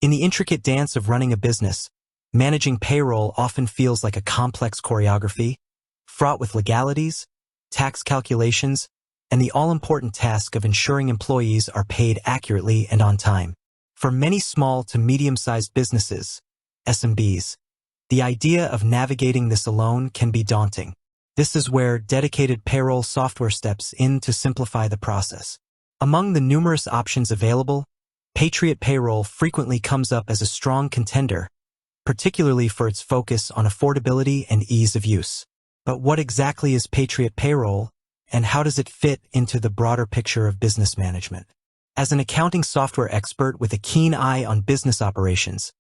In the intricate dance of running a business, managing payroll often feels like a complex choreography, fraught with legalities, tax calculations, and the all-important task of ensuring employees are paid accurately and on time. For many small to medium-sized businesses, SMBs, the idea of navigating this alone can be daunting. This is where dedicated payroll software steps in to simplify the process. Among the numerous options available, Patriot Payroll frequently comes up as a strong contender, particularly for its focus on affordability and ease of use. But what exactly is Patriot Payroll, and how does it fit into the broader picture of business management? As an accounting software expert with a keen eye on business operations,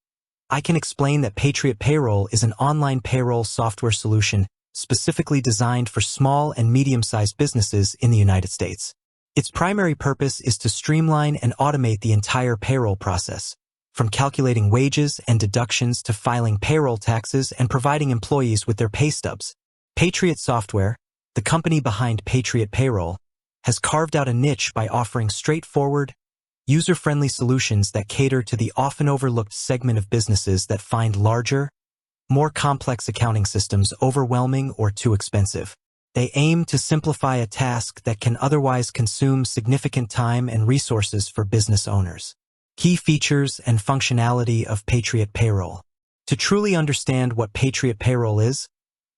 I can explain that Patriot Payroll is an online payroll software solution specifically designed for small and medium-sized businesses in the United States. Its primary purpose is to streamline and automate the entire payroll process, from calculating wages and deductions to filing payroll taxes and providing employees with their pay stubs. Patriot Software, the company behind Patriot Payroll, has carved out a niche by offering straightforward, user-friendly solutions that cater to the often overlooked segment of businesses that find larger, more complex accounting systems overwhelming or too expensive. They aim to simplify a task that can otherwise consume significant time and resources for business owners. Key features and functionality of Patriot Payroll. To truly understand what Patriot Payroll is,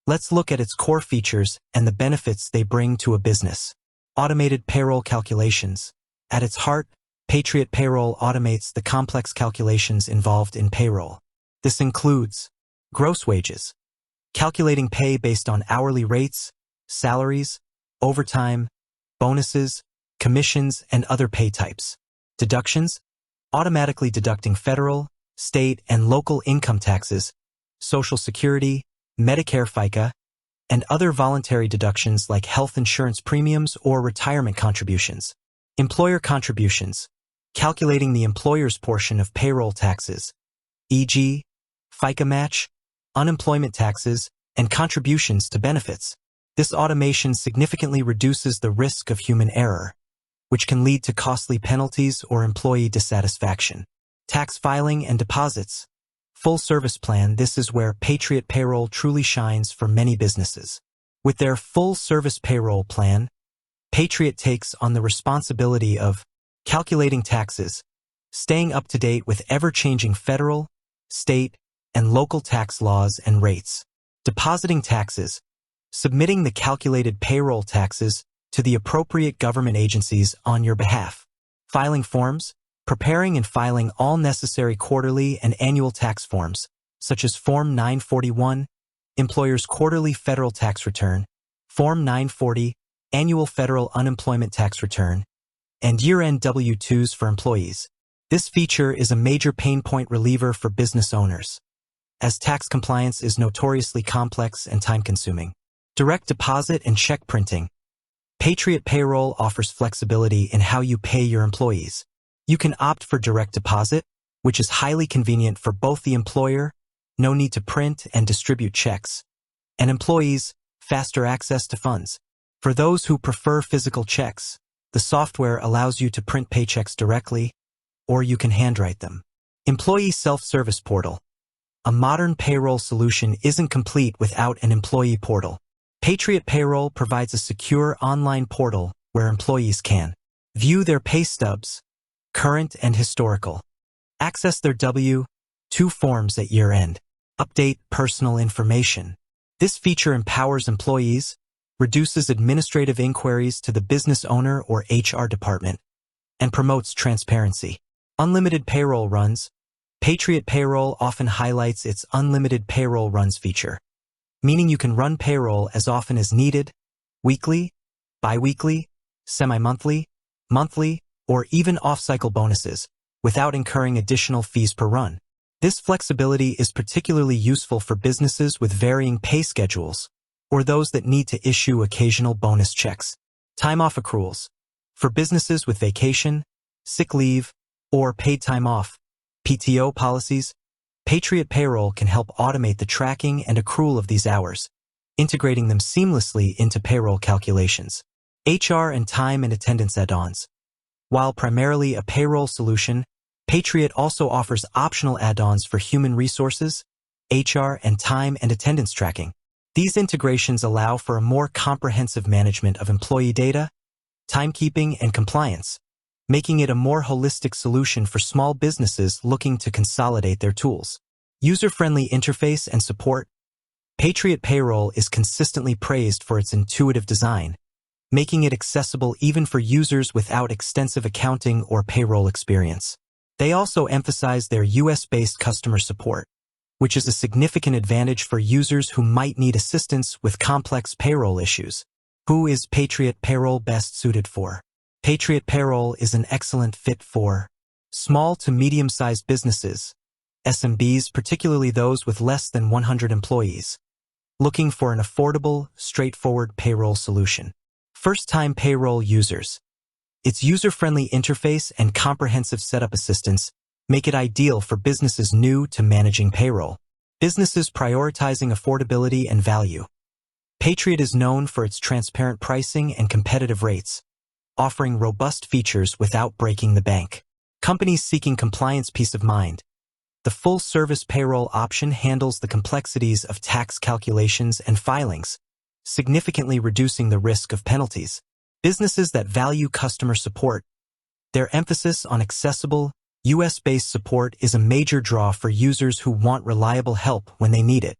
let's look at its core features and the benefits they bring to a business. Automated payroll calculations. At its heart, Patriot Payroll automates the complex calculations involved in payroll. This includes gross wages, calculating pay based on hourly rates, salaries, overtime, bonuses, commissions, and other pay types. Deductions, automatically deducting federal, state, and local income taxes, Social Security, Medicare FICA, and other voluntary deductions like health insurance premiums or retirement contributions. Employer contributions, calculating the employer's portion of payroll taxes, e.g., FICA match, unemployment taxes, and contributions to benefits. This automation significantly reduces the risk of human error, which can lead to costly penalties or employee dissatisfaction. Tax filing and deposits. Full service plan. This is where Patriot Payroll truly shines for many businesses. With their full service payroll plan, Patriot takes on the responsibility of calculating taxes, staying up to date with ever-changing federal, state, and local tax laws and rates, depositing taxes, submitting the calculated payroll taxes to the appropriate government agencies on your behalf, filing forms, preparing and filing all necessary quarterly and annual tax forms, such as Form 941, Employer's Quarterly Federal Tax Return, Form 940, Annual Federal Unemployment Tax Return, and year-end W-2s for employees. This feature is a major pain point reliever for business owners, as tax compliance is notoriously complex and time-consuming. Direct deposit and check printing. Patriot Payroll offers flexibility in how you pay your employees. You can opt for direct deposit, which is highly convenient for both the employer, no need to print and distribute checks, and employees, faster access to funds. For those who prefer physical checks, the software allows you to print paychecks directly, or you can handwrite them. Employee self-service portal. A modern payroll solution isn't complete without an employee portal. Patriot Payroll provides a secure online portal where employees can view their pay stubs, current and historical, access their W-2 forms at year-end, update personal information. This feature empowers employees, reduces administrative inquiries to the business owner or HR department, and promotes transparency. Unlimited payroll runs. Patriot Payroll often highlights its unlimited payroll runs feature, meaning you can run payroll as often as needed, weekly, bi-weekly, semi-monthly, monthly, or even off-cycle bonuses, without incurring additional fees per run. This flexibility is particularly useful for businesses with varying pay schedules, or those that need to issue occasional bonus checks. Time off accruals. For businesses with vacation, sick leave, or paid time off, PTO policies, Patriot Payroll can help automate the tracking and accrual of these hours, integrating them seamlessly into payroll calculations. HR and time and attendance add-ons. While primarily a payroll solution, Patriot also offers optional add-ons for human resources, HR, and time and attendance tracking. These integrations allow for a more comprehensive management of employee data, timekeeping, and compliance, making it a more holistic solution for small businesses looking to consolidate their tools. User-friendly interface and support. Patriot Payroll is consistently praised for its intuitive design, making it accessible even for users without extensive accounting or payroll experience. They also emphasize their US-based customer support, which is a significant advantage for users who might need assistance with complex payroll issues. Who is Patriot Payroll best suited for? Patriot Payroll is an excellent fit for small to medium-sized businesses, SMBs, particularly those with less than 100 employees, looking for an affordable, straightforward payroll solution. First-time payroll users. Its user-friendly interface and comprehensive setup assistance make it ideal for businesses new to managing payroll. Businesses prioritizing affordability and value. Patriot is known for its transparent pricing and competitive rates, offering robust features without breaking the bank. Companies seeking compliance peace of mind. The full-service payroll option handles the complexities of tax calculations and filings, significantly reducing the risk of penalties. Businesses that value customer support. Their emphasis on accessible, US-based support is a major draw for users who want reliable help when they need it.